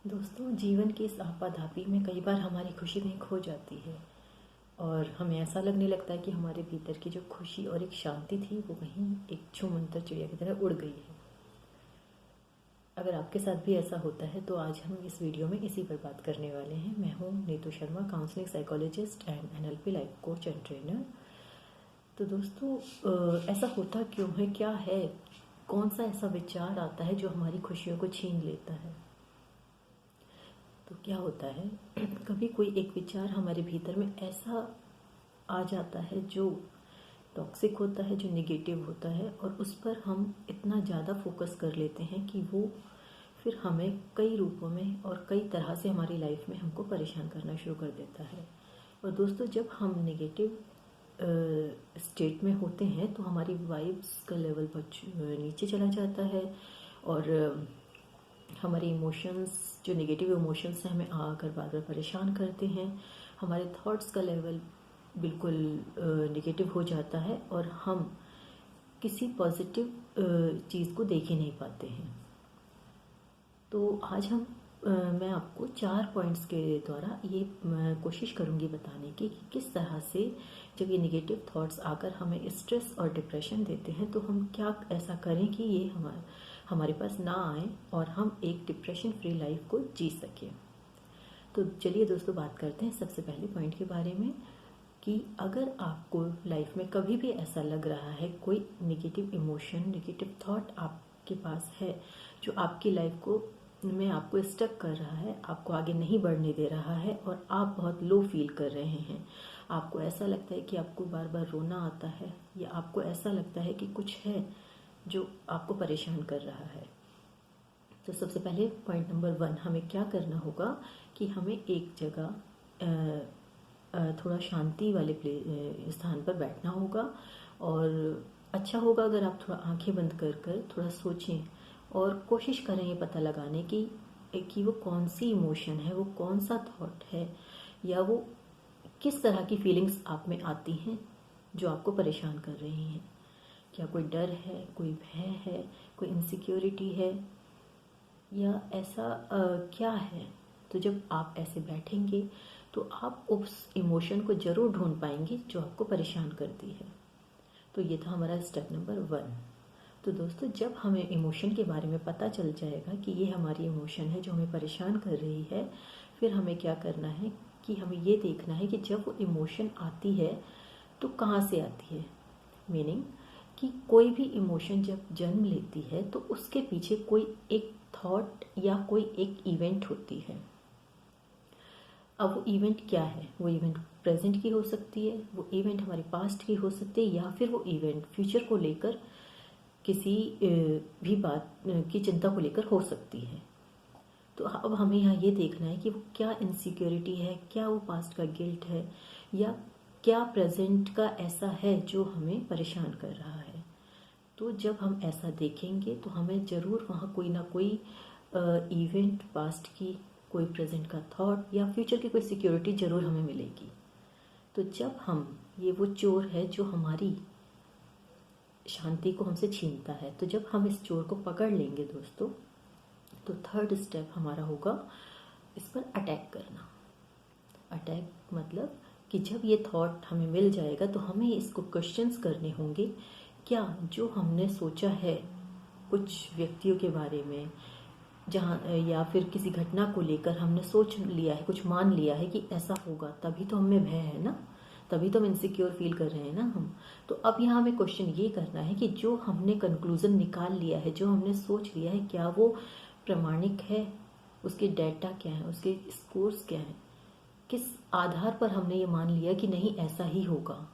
दोस्तों, जीवन की इस आपाधापी में कई बार हमारी खुशी कहीं खो जाती है और हमें ऐसा लगने लगता है कि हमारे भीतर की जो खुशी और एक शांति थी वो कहीं एक छूमंतर चिड़िया की तरह उड़ गई है। अगर आपके साथ भी ऐसा होता है तो आज हम इस वीडियो में इसी पर बात करने वाले हैं। मैं हूँ Neetu Sharma, counselling psychologist and NLP life coach and trainer. तो दोस्तों, ऐसा होता क्यों है, क्या है, कौन सा ऐसा विचार आता है जो हमारी खुशियों को छीन लेता है? तो क्या होता है, कभी कोई एक विचार हमारे भीतर में ऐसा आ जाता है जो टॉक्सिक होता है, जो नेगेटिव होता है, और उस पर हम इतना ज़्यादा फोकस कर लेते हैं कि वो फिर हमें कई रूपों में और कई तरह से हमारी लाइफ में हमको परेशान करना शुरू कर देता है। और दोस्तों, जब हम नेगेटिव स्टेट में होते हैं तो हमारी वाइब्स का लेवल नीचे चला जाता है और हमारे इमोशंस, जो नेगेटिव इमोशंस हैं, हमें आकर बार बार परेशान करते हैं। हमारे थॉट्स का लेवल बिल्कुल नेगेटिव हो जाता है और हम किसी पॉजिटिव चीज़ को देख ही नहीं पाते हैं। तो आज मैं आपको 4 पॉइंट्स के द्वारा ये कोशिश करूँगी बताने की कि किस तरह से जब ये नेगेटिव थॉट्स आकर हमें स्ट्रेस और डिप्रेशन देते हैं तो हम क्या ऐसा करें कि ये हमारे पास ना आए और हम एक डिप्रेशन फ्री लाइफ को जी सकें। तो चलिए दोस्तों, बात करते हैं सबसे पहले पॉइंट के बारे में कि अगर आपको लाइफ में कभी भी ऐसा लग रहा है, कोई नेगेटिव इमोशन, नेगेटिव थॉट आपके पास है जो आपकी लाइफ को में आपको स्टक कर रहा है, आपको आगे नहीं बढ़ने दे रहा है और आप बहुत लो फील कर रहे हैं, आपको ऐसा लगता है कि आपको बार बार रोना आता है या आपको ऐसा लगता है कि कुछ है जो आपको परेशान कर रहा है, तो सबसे पहले पॉइंट नंबर 1, हमें क्या करना होगा कि हमें एक जगह थोड़ा शांति वाले स्थान पर बैठना होगा। और अच्छा होगा अगर आप थोड़ा आंखें बंद कर कर थोड़ा सोचें और कोशिश करें ये पता लगाने कि वो कौन सी इमोशन है, वो कौन सा थॉट है, या वो किस तरह की फीलिंग्स आप में आती हैं जो आपको परेशान कर रही हैं। क्या कोई डर है, कोई भय है, कोई इनसिक्योरिटी है, या ऐसा क्या है? तो जब आप ऐसे बैठेंगे तो आप उस इमोशन को ज़रूर ढूंढ पाएंगे जो आपको परेशान करती है। तो ये था हमारा स्टेप नंबर 1। तो दोस्तों, जब हमें इमोशन के बारे में पता चल जाएगा कि ये हमारी इमोशन है जो हमें परेशान कर रही है, फिर हमें क्या करना है कि हमें ये देखना है कि जब वो इमोशन आती है तो कहाँ से आती है। मीनिंग कि कोई भी इमोशन जब जन्म लेती है तो उसके पीछे कोई एक थॉट या कोई एक इवेंट होती है। अब वो इवेंट क्या है? वो इवेंट प्रेजेंट की हो सकती है, वो इवेंट हमारे पास्ट की हो सकती है, या फिर वो इवेंट फ्यूचर को लेकर किसी भी बात की चिंता को लेकर हो सकती है। तो अब हमें यहाँ ये देखना है कि वो क्या इनसिक्योरिटी है, क्या वो पास्ट का गिल्ट है, या क्या प्रेजेंट का ऐसा है जो हमें परेशान कर रहा है। तो जब हम ऐसा देखेंगे तो हमें ज़रूर वहाँ कोई ना कोई इवेंट, पास्ट की कोई प्रेजेंट का थॉट या फ्यूचर की कोई सिक्योरिटी ज़रूर हमें मिलेगी। तो जब हम ये वो चोर है जो हमारी शांति को हमसे छीनता है, तो जब हम इस चोर को पकड़ लेंगे दोस्तों, तो थर्ड स्टेप हमारा होगा इस पर अटैक करना। अटैक मतलब कि जब ये थॉट हमें मिल जाएगा तो हमें इसको क्वेश्चंस करने होंगे, क्या जो हमने सोचा है कुछ व्यक्तियों के बारे में, जहाँ या फिर किसी घटना को लेकर हमने सोच लिया है, कुछ मान लिया है कि ऐसा होगा, तभी तो हमें भय है ना, तभी तो हम इनसिक्योर फील कर रहे हैं ना हम। तो अब यहाँ हमें क्वेश्चन ये करना है कि जो हमने कंक्लूजन निकाल लिया है, जो हमने सोच लिया है, क्या वो प्रमाणिक है, उसके डेटा क्या है, उसके स्कोर्स क्या हैं, किस आधार पर हमने ये मान लिया कि नहीं ऐसा ही होगा।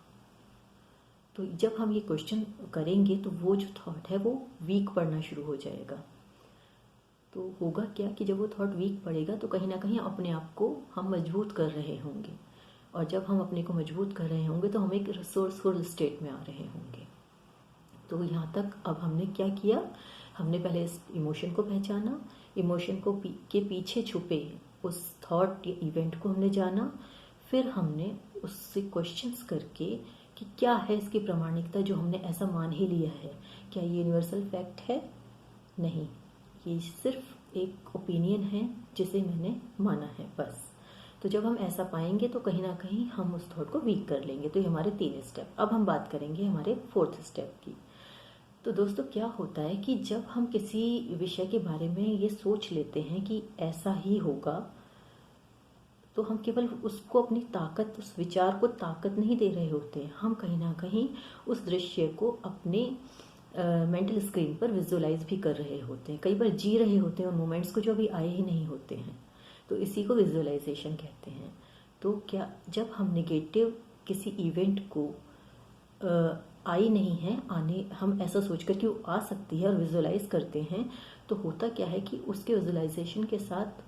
तो जब हम ये क्वेश्चन करेंगे तो वो जो थॉट है वो वीक पड़ना शुरू हो जाएगा। तो होगा क्या कि जब वो थॉट वीक पड़ेगा तो कहीं ना कहीं अपने आप को हम मजबूत कर रहे होंगे, और जब हम अपने को मजबूत कर रहे होंगे तो हम एक रिसोर्सफुल स्टेट में आ रहे होंगे। तो यहाँ तक अब हमने क्या किया, हमने पहले इस इमोशन को पहचाना, इमोशन को के पीछे छुपे उस थॉट या इवेंट को हमने जाना, फिर हमने उससे क्वेश्चंस करके कि क्या है इसकी प्रामाणिकता, जो हमने ऐसा मान ही लिया है, क्या ये यूनिवर्सल फैक्ट है? नहीं, ये सिर्फ एक ओपिनियन है जिसे मैंने माना है बस। तो जब हम ऐसा पाएंगे तो कहीं ना कहीं हम उस थॉट को वीक कर लेंगे। तो ये हमारे 3 स्टेप। अब हम बात करेंगे हमारे 4th स्टेप की। तो दोस्तों क्या होता है कि जब हम किसी विषय के बारे में ये सोच लेते हैं कि ऐसा ही होगा, तो हम केवल उसको अपनी ताकत, उस विचार को ताकत नहीं दे रहे होते, हम कहीं ना कहीं उस दृश्य को अपने मेंटल स्क्रीन पर विजुअलाइज भी कर रहे होते हैं। कई बार जी रहे होते हैं उन मोमेंट्स को जो अभी आए ही नहीं होते हैं। तो इसी को विजुअलाइजेशन कहते हैं। तो क्या जब हम नेगेटिव किसी इवेंट को आई नहीं है आने, हम ऐसा सोचकर कि वो आ सकती है और विजुअलाइज करते हैं, तो होता क्या है कि उसके विजुअलाइजेशन के साथ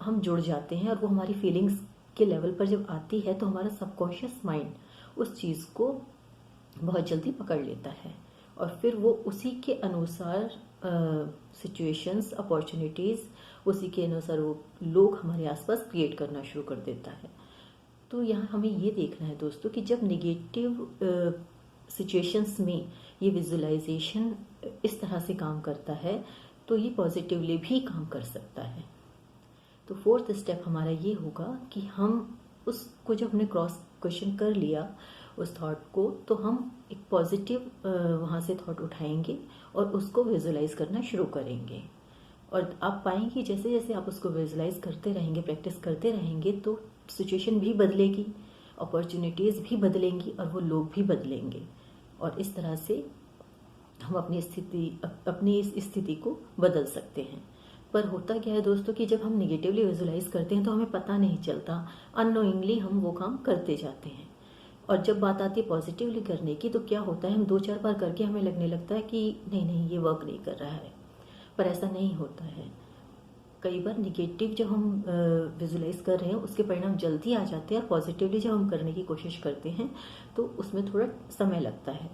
हम जुड़ जाते हैं और वो हमारी फीलिंग्स के लेवल पर जब आती है तो हमारा सबकॉन्शियस माइंड उस चीज़ को बहुत जल्दी पकड़ लेता है और फिर वो उसी के अनुसार सिचुएशंस, अपॉर्चुनिटीज़, उसी के अनुसार वो लोग हमारे आसपास क्रिएट करना शुरू कर देता है। तो यहाँ हमें ये देखना है दोस्तों कि जब निगेटिव सिचुएशंस में ये विजुअलाइजेशन इस तरह से काम करता है तो ये पॉजिटिवली भी काम कर सकता है। तो 4th स्टेप हमारा ये होगा कि हम उसको जब हमने क्रॉस क्वेश्चन कर लिया उस थॉट को, तो हम एक पॉजिटिव वहाँ से थॉट उठाएंगे और उसको विजुअलाइज करना शुरू करेंगे। और आप पाएंगे जैसे जैसे आप उसको विजुअलाइज करते रहेंगे, प्रैक्टिस करते रहेंगे, तो सिचुएशन भी बदलेगी, अपॉर्चुनिटीज़ भी बदलेंगी और वो लोग भी बदलेंगे। और इस तरह से हम अपनी इस स्थिति को बदल सकते हैं। पर होता क्या है दोस्तों कि जब हम निगेटिवली विजुअलाइज करते हैं तो हमें पता नहीं चलता, अननोइंगली हम वो काम करते जाते हैं। और जब बात आती है पॉजिटिवली करने की, तो क्या होता है हम 2-4 बार करके हमें लगने लगता है कि नहीं नहीं ये वर्क नहीं कर रहा है, पर ऐसा नहीं होता है। कई बार निगेटिव जब हम विजुअलाइज कर रहे हैं उसके परिणाम जल्दी आ जाते हैं और पॉजिटिवली जब हम करने की कोशिश करते हैं तो उसमें थोड़ा समय लगता है।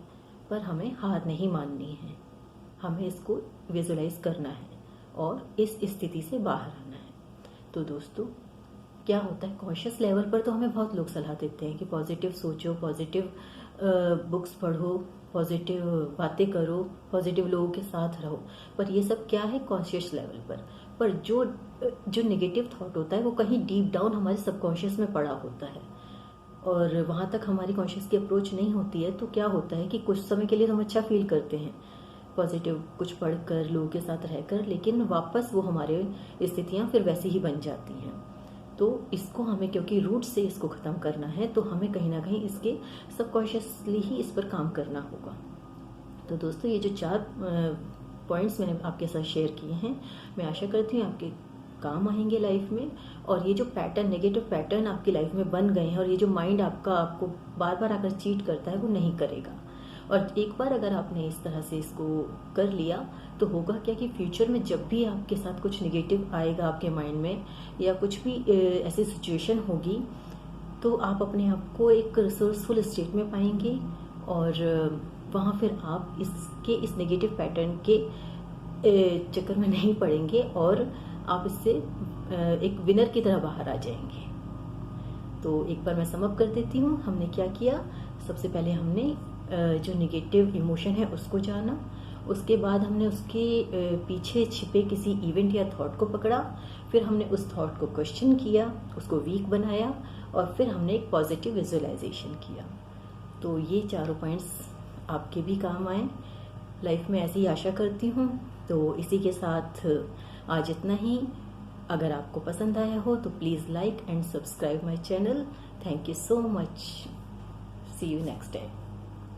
पर हमें हार नहीं माननी है, हमें इसको विजुअलाइज करना है और इस स्थिति से बाहर आना है। तो दोस्तों क्या होता है, कॉन्शियस लेवल पर तो हमें बहुत लोग सलाह देते हैं कि पॉजिटिव सोचो, पॉजिटिव बुक्स पढ़ो, पॉजिटिव बातें करो, पॉजिटिव लोगों के साथ रहो। पर ये सब क्या है कॉन्शियस लेवल पर जो नेगेटिव थॉट होता है वो कहीं डीप डाउन हमारे सबकॉन्शियस में पड़ा होता है और वहाँ तक हमारी कॉन्शियस की अप्रोच नहीं होती है। तो क्या होता है कि कुछ समय के लिए तो हम अच्छा फील करते हैं पॉजिटिव कुछ पढ़कर, लोगों के साथ रहकर, लेकिन वापस वो हमारे स्थितियाँ फिर वैसी ही बन जाती हैं। तो इसको हमें, क्योंकि रूट से इसको ख़त्म करना है, तो हमें कहीं ना कहीं इसके सबकॉन्शियसली ही इस पर काम करना होगा। तो दोस्तों ये जो 4 पॉइंट्स मैंने आपके साथ शेयर किए हैं, मैं आशा करती हूँ आपके काम आएंगे लाइफ में। और ये जो पैटर्न, नेगेटिव पैटर्न आपकी लाइफ में बन गए हैं और ये जो माइंड आपको बार बार आकर चीट करता है वो नहीं करेगा। और एक बार अगर आपने इस तरह से इसको कर लिया तो होगा क्या कि फ्यूचर में जब भी आपके साथ कुछ नेगेटिव आएगा आपके माइंड में या कुछ भी ऐसी सिचुएशन होगी, तो आप अपने आप को एक रिसोर्सफुल स्टेट में पाएंगे और वहाँ फिर आप इस नेगेटिव पैटर्न के चक्कर में नहीं पड़ेंगे और आप इससे एक विनर की तरह बाहर आ जाएंगे। तो एक बार मैं समअप कर देती हूँ, हमने क्या किया। सबसे पहले हमने जो नेगेटिव इमोशन है उसको जाना, उसके बाद हमने उसके पीछे छिपे किसी इवेंट या थॉट को पकड़ा, फिर हमने उस थॉट को क्वेश्चन किया, उसको वीक बनाया और फिर हमने एक पॉजिटिव विजुअलाइजेशन किया। तो ये 4 पॉइंट्स आपके भी काम आए लाइफ में, ऐसी आशा करती हूँ। तो इसी के साथ आज इतना ही। अगर आपको पसंद आया हो तो please like and subscribe my channel. Thank you so much. See you next time.